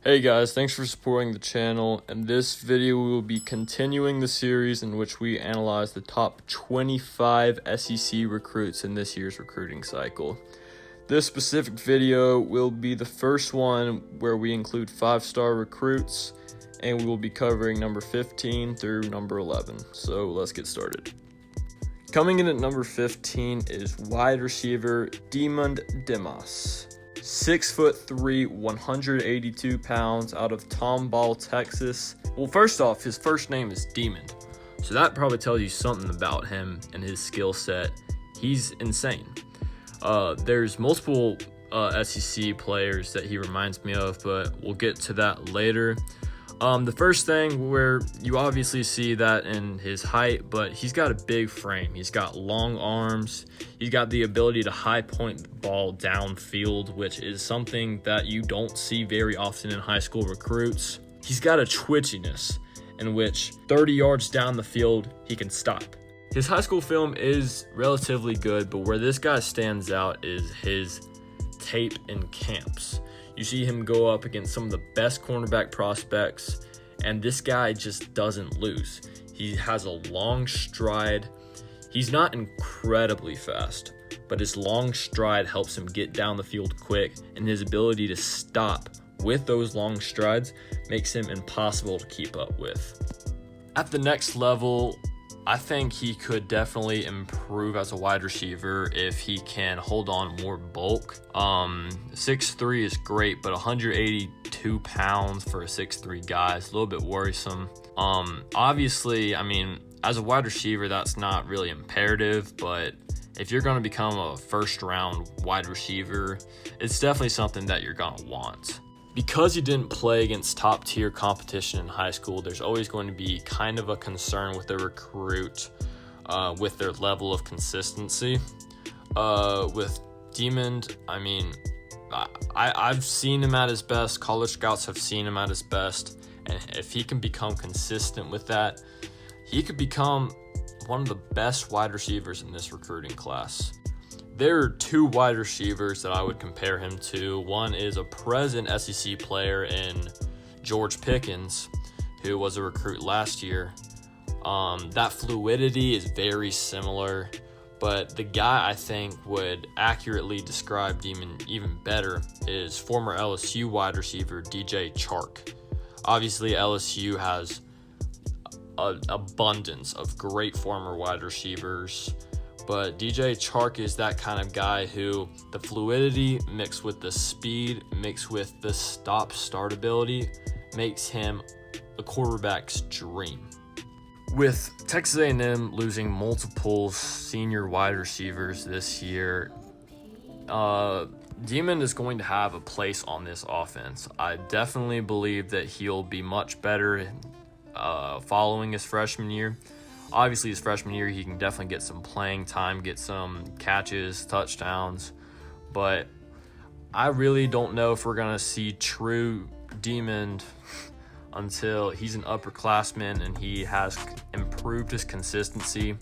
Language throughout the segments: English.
Hey guys, thanks for supporting the channel. In this video, we will be continuing the series in which we analyze the top 25 SEC recruits in this year's recruiting cycle. This specific video will be the first one where we include 5-star recruits, and we will be covering number 15 through number 11. So let's get started. Coming in at number 15 is wide receiver Demond Demas. 6'3", 182 pounds, out of Tomball, Texas. Well, first off, his first name is Demond, so that probably tells you something about him and his skill set. He's insane. There's multiple SEC players that he reminds me of, but we'll get to that later. The first thing where you obviously see that in his height, but he's got a big frame. He's got long arms. He's got the ability to high point the ball downfield, which is something that you don't see very often in high school recruits. He's got a twitchiness in which 30 yards down the field, he can stop. His high school film is relatively good, but where this guy stands out is his tape in camps. You see him go up against some of the best cornerback prospects, and this guy just doesn't lose. He has a long stride. He's not incredibly fast, but his long stride helps him get down the field quick, and his ability to stop with those long strides makes him impossible to keep up with. At the next level, I think he could definitely improve as a wide receiver if he can hold on more bulk. 6'3" is great, but 182 pounds for a 6'3" guy is a little bit worrisome. Obviously, I mean, as a wide receiver, that's not really imperative, but if you're going to become a first-round wide receiver, it's definitely something that you're going to want. Because he didn't play against top-tier competition in high school, there's always going to be kind of a concern with the recruit with their level of consistency. With Demond, I mean, I've seen him at his best. College scouts have seen him at his best. And if he can become consistent with that, he could become one of the best wide receivers in this recruiting class. There are two wide receivers that I would compare him to. One is a present SEC player in George Pickens, who was a recruit last year. That fluidity is very similar, but the guy I think would accurately describe Demond even better is former LSU wide receiver DJ Chark. Obviously, LSU has an abundance of great former wide receivers, but DJ Chark is that kind of guy who the fluidity mixed with the speed, mixed with the stop-start ability, makes him a quarterback's dream. With Texas A&M losing multiple senior wide receivers this year, Demond is going to have a place on this offense. I definitely believe that he'll be much better following his freshman year. Obviously, his freshman year, he can definitely get some playing time, get some catches, touchdowns. But I really don't know if we're going to see true Demond until he's an upperclassman and he has improved his consistency.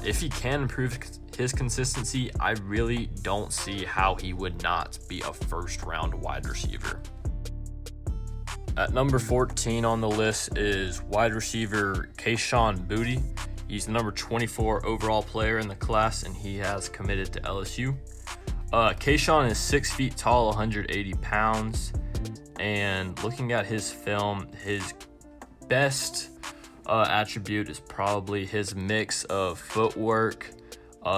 If he can improve his consistency, I really don't see how he would not be a first-round wide receiver. At number 14 on the list is wide receiver Kayshon Boutte. He's the number 24 overall player in the class, and he has committed to LSU. Kayshon is 6 feet tall, 180 pounds, and looking at his film, his best attribute is probably his mix of footwork,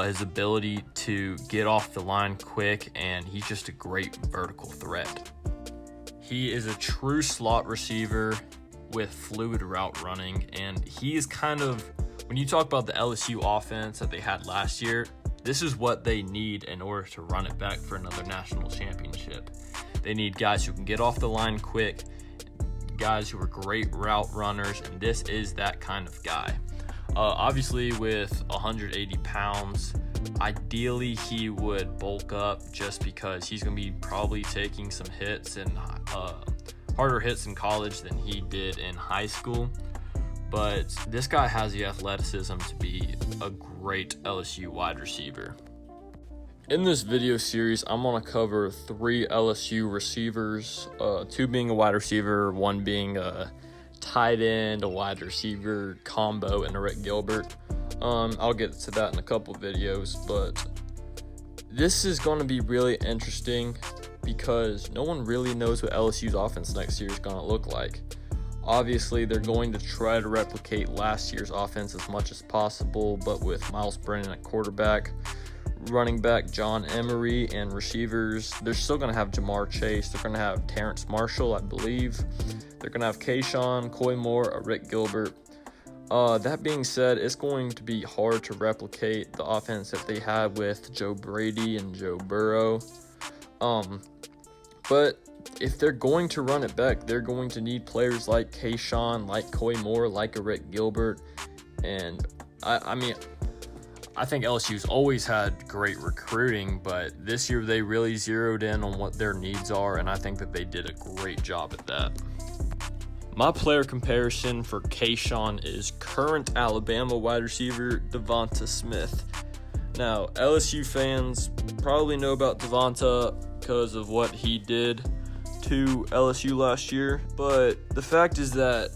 his ability to get off the line quick, and he's just a great vertical threat. He is a true slot receiver with fluid route running, and he is kind of, when you talk about the LSU offense that they had last year, this is what they need in order to run it back for another national championship. They need guys who can get off the line quick, guys who are great route runners, and this is that kind of guy. Obviously, with 180 pounds, ideally he would bulk up just because he's going to be probably taking some hits and harder hits in college than he did in high school. But this guy has the athleticism to be a great LSU wide receiver. In this video series, I'm going to cover 3 LSU receivers, 2 being a wide receiver, 1 being a tight end, a wide receiver combo, and a Rick Gilbert. I'll get to that in a couple videos, but this is going to be really interesting because no one really knows what LSU's offense next year is going to look like. Obviously, they're going to try to replicate last year's offense as much as possible, but with Myles Brennan at quarterback, running back John Emery, and receivers, they're still going to have Jamar Chase. They're going to have Terrence Marshall, I believe. They're going to have Kayshawn, Coy Moore, a Rick Gilbert. That being said, it's going to be hard to replicate the offense that they had with Joe Brady and Joe Burrow. But if they're going to run it back, they're going to need players like Kayshawn, like Coy Moore, like a Rick Gilbert. And I think LSU's always had great recruiting, but this year they really zeroed in on what their needs are, and I think that they did a great job at that. My player comparison for Kayshawn is current Alabama wide receiver Devonta Smith. Now, LSU fans probably know about Devonta because of what he did to LSU last year, but the fact is that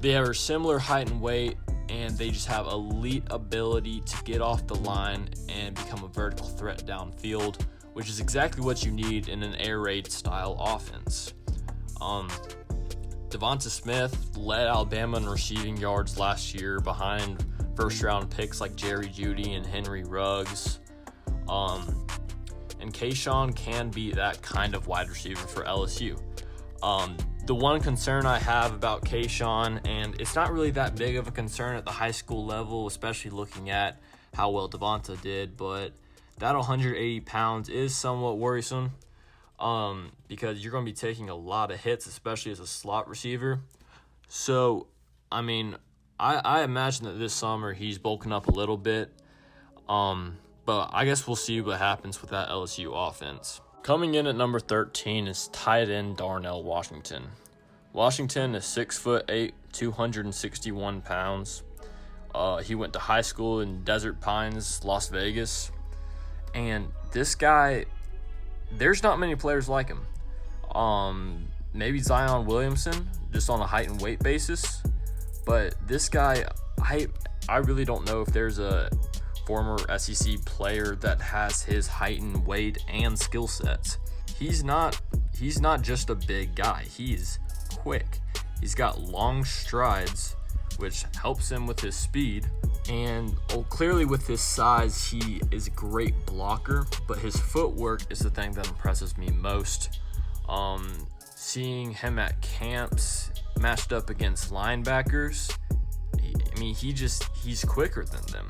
they have a similar height and weight, and they just have elite ability to get off the line and become a vertical threat downfield, which is exactly what you need in an air raid style offense. Devonta Smith led Alabama in receiving yards last year behind first round picks like Jerry Jeudy and Henry Ruggs. And Kayshawn can be that kind of wide receiver for LSU. The one concern I have about Kayshawn, and it's not really that big of a concern at the high school level, especially looking at how well Devonta did, but that 180 pounds is somewhat worrisome because you're going to be taking a lot of hits, especially as a slot receiver. So, I imagine that this summer he's bulking up a little bit, but I guess we'll see what happens with that LSU offense. Coming in at number 13 is tight end Darnell Washington. Washington is 6'8", 261 pounds. He went to high school in Desert Pines, Las Vegas. And this guy, there's not many players like him. Maybe Zion Williamson, just on a height and weight basis. But this guy, I really don't know if there's a former SEC player that has his height and weight and skill sets. He's not just a big guy. He's quick. He's got long strides, which helps him with his speed. And clearly with his size, he is a great blocker, but his footwork is the thing that impresses me most. Seeing him at camps matched up against linebackers, he's quicker than them.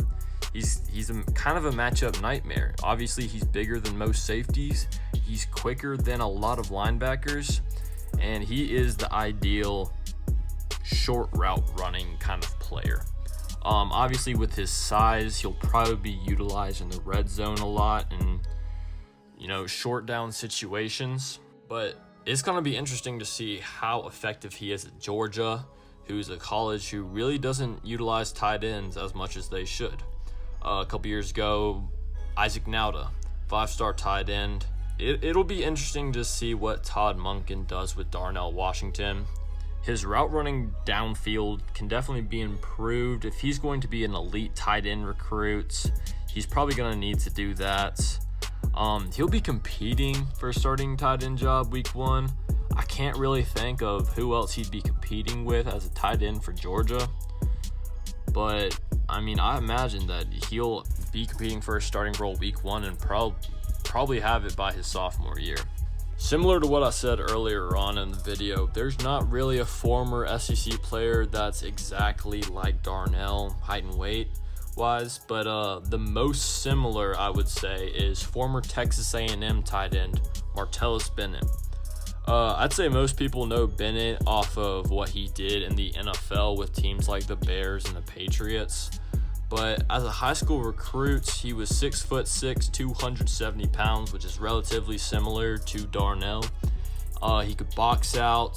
He's kind of a matchup nightmare. Obviously, he's bigger than most safeties. He's quicker than a lot of linebackers, and he is the ideal short route running kind of player. Obviously, with his size, he'll probably be utilized in the red zone a lot and, short down situations. But it's going to be interesting to see how effective he is at Georgia, who's a college who really doesn't utilize tight ends as much as they should. A couple years ago, Isaac Nauta, 5-star tight end. It'll be interesting to see what Todd Monken does with Darnell Washington. His route running downfield can definitely be improved. If he's going to be an elite tight end recruit, he's probably going to need to do that. He'll be competing for a starting tight end job week 1. I can't really think of who else he'd be competing with as a tight end for Georgia. But, I imagine that he'll be competing for a starting role week 1 and probably have it by his sophomore year. Similar to what I said earlier on in the video, there's not really a former SEC player that's exactly like Darnell, height and weight wise, but the most similar, I would say, is former Texas A&M tight end Martellus Bennett. I'd say most people know Bennett off of what he did in the NFL with teams like the Bears and the Patriots. But as a high school recruit, he was 6'6", 270 pounds, which is relatively similar to Darnell. He could box out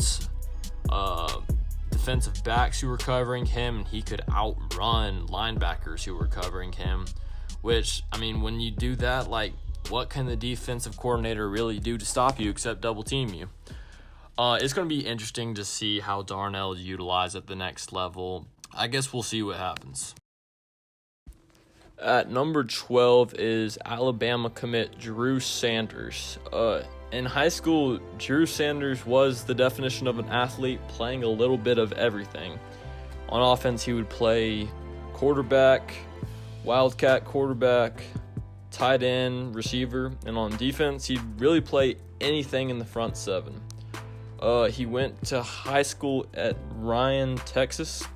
defensive backs who were covering him, and he could outrun linebackers who were covering him. Which, when you do that, what can the defensive coordinator really do to stop you except double team you? It's going to be interesting to see how Darnell is utilized at the next level. I guess we'll see what happens. At number 12 is Alabama commit Drew Sanders. In high school, Drew Sanders was the definition of an athlete, playing a little bit of everything. On offense, he would play quarterback, wildcat quarterback, tight end, receiver, and on defense, he'd really play anything in the front seven. He went to high school at Ryan, Texas.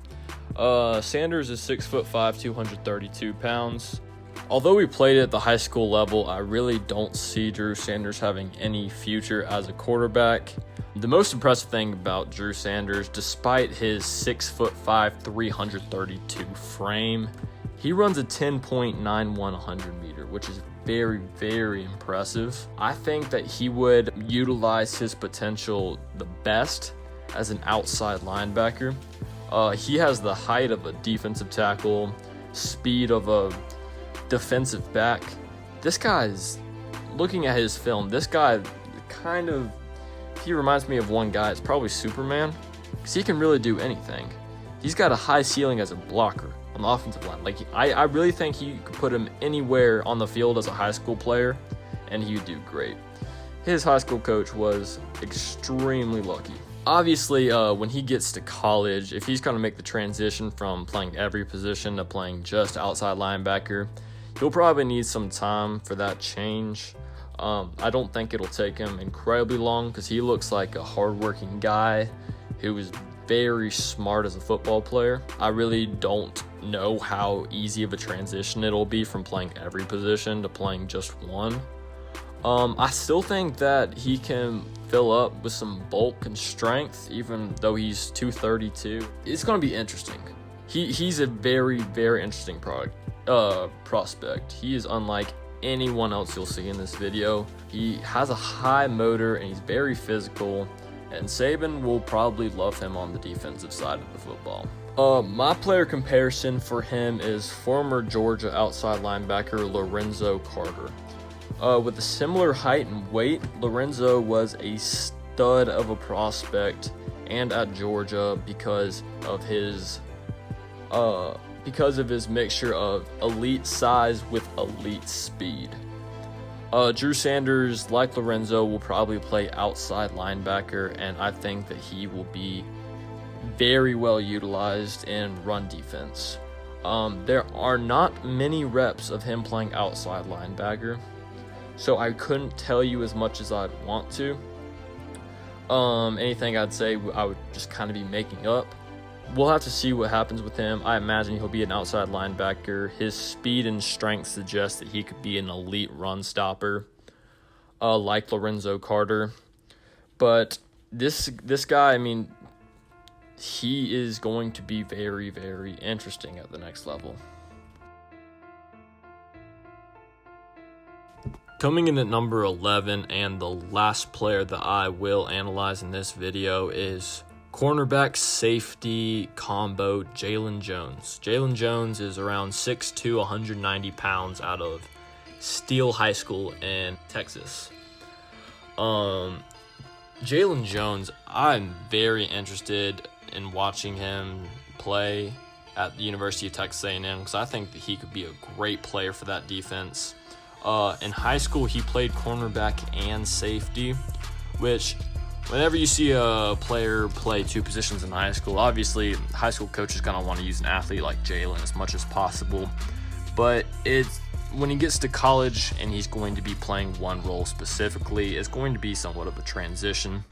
Sanders is 6'5", 232 pounds. Although he played at the high school level, I really don't see Drew Sanders having any future as a quarterback. The most impressive thing about Drew Sanders, despite his 6'5", 332 frame, he runs a 10.91 100 meter, which is very, very impressive. I think that he would utilize his potential the best as an outside linebacker. He has the height of a defensive tackle, speed of a defensive back. This guy's, looking at his film, this guy he reminds me of one guy. It's probably Superman, because he can really do anything. He's got a high ceiling as a blocker on the offensive line. Like, I really think you could put him anywhere on the field as a high school player, and he'd do great. His high school coach was extremely lucky. Obviously, when he gets to college, if he's going to make the transition from playing every position to playing just outside linebacker, he'll probably need some time for that change. I don't think it'll take him incredibly long, because he looks like a hardworking guy who is very smart as a football player. I really don't know how easy of a transition it'll be from playing every position to playing just one. I still think that he can fill up with some bulk and strength, even though he's 232. It's going to be interesting. He's a very, very interesting prospect. He is unlike anyone else you'll see in this video. He has a high motor and he's very physical, and Saban will probably love him on the defensive side of the football. My player comparison for him is former Georgia outside linebacker Lorenzo Carter. With a similar height and weight, Lorenzo was a stud of a prospect and at Georgia because of his mixture of elite size with elite speed. Drew Sanders, like Lorenzo, will probably play outside linebacker, and I think that he will be very well utilized in run defense. There are not many reps of him playing outside linebacker, so I couldn't tell you as much as I'd want to. Anything I'd say, I would just kind of be making up. We'll have to see what happens with him. I imagine he'll be an outside linebacker. His speed and strength suggest that he could be an elite run stopper, like Lorenzo Carter. But this guy, I mean, he is going to be very, very interesting at the next level. Coming in at number 11, and the last player that I will analyze in this video, is cornerback safety combo Jalon Jones. Jalon Jones is around 6'2", 190 pounds, out of Steele High School in Texas. Jalon Jones, I'm very interested in watching him play at the University of Texas A&M, because I think that he could be a great player for that defense. In high school, he played cornerback and safety, which whenever you see a player play two positions in high school, obviously high school coach is going to want to use an athlete like Jalon as much as possible. But when he gets to college and he's going to be playing one role specifically, it's going to be somewhat of a transition.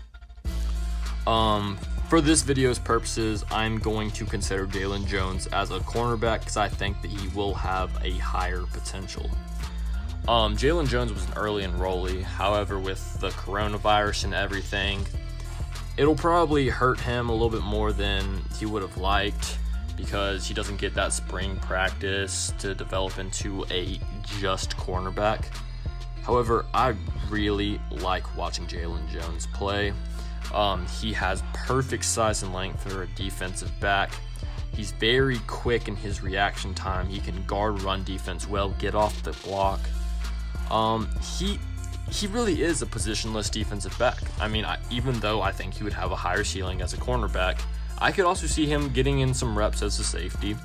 For this video's purposes, I'm going to consider Jalon Jones as a cornerback, because I think that he will have a higher potential. Jalon Jones was an early enrollee. However, with the coronavirus and everything, it'll probably hurt him a little bit more than he would have liked, because he doesn't get that spring practice to develop into a just cornerback. However, I really like watching Jalon Jones play. He has perfect size and length for a defensive back. He's very quick in his reaction time. He can guard run defense well, get off the block. He really is a positionless defensive back. I mean, even though I think he would have a higher ceiling as a cornerback, I could also see him getting in some reps as a safety.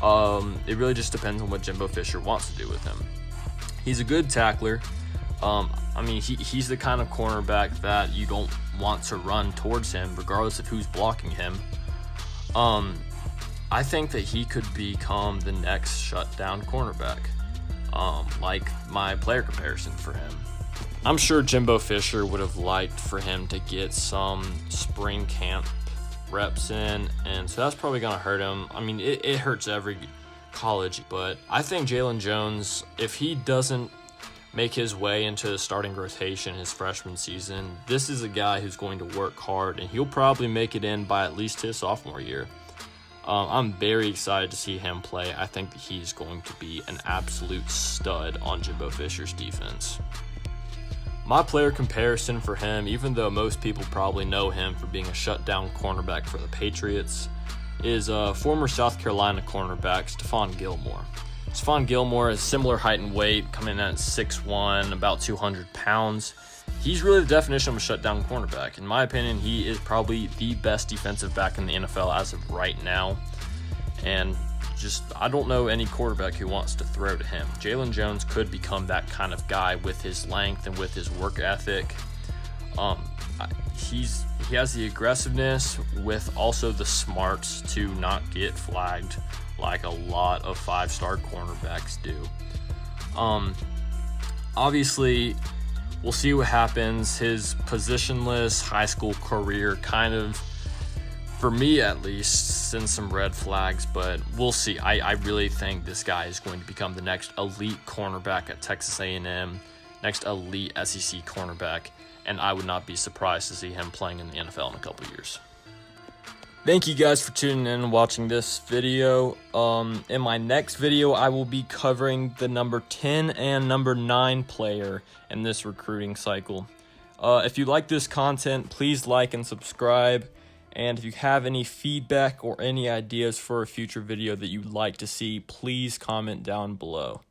It really just depends on what Jimbo Fisher wants to do with him. He's a good tackler. I mean, he's the kind of cornerback that you don't want to run towards him, regardless of who's blocking him. I think that he could become the next shutdown cornerback, like my player comparison for him. I'm sure Jimbo Fisher would have liked for him to get some spring camp reps in, and so that's probably going to hurt him. I mean, it hurts every college, but I think Jalen Jones, if he doesn't make his way into the starting rotation his freshman season, this is a guy who's going to work hard, and he'll probably make it in by at least his sophomore year. I'm very excited to see him play. I think that he's going to be an absolute stud on Jimbo Fisher's defense. My player comparison for him, even though most people probably know him for being a shutdown cornerback for the Patriots, is former South Carolina cornerback Stephon Gilmore. Stephon Gilmore is similar height and weight, coming in at 6'1", about 200 pounds. He's really the definition of a shutdown cornerback. In my opinion, he is probably the best defensive back in the NFL as of right now. And I don't know any quarterback who wants to throw to him. Jalen Jones could become that kind of guy with his length and with his work ethic. He has the aggressiveness with also the smarts to not get flagged like a lot of five-star cornerbacks do. Obviously, we'll see what happens. His positionless high school career kind of, for me at least, sends some red flags, but we'll see. I really think this guy is going to become the next elite cornerback at Texas A&M, next elite SEC cornerback, and I would not be surprised to see him playing in the NFL in a couple years. Thank you guys for tuning in and watching this video. In my next video, I will be covering the number 10 and number 9 player in this recruiting cycle. If you like this content, please like and subscribe. And if you have any feedback or any ideas for a future video that you'd like to see, please comment down below.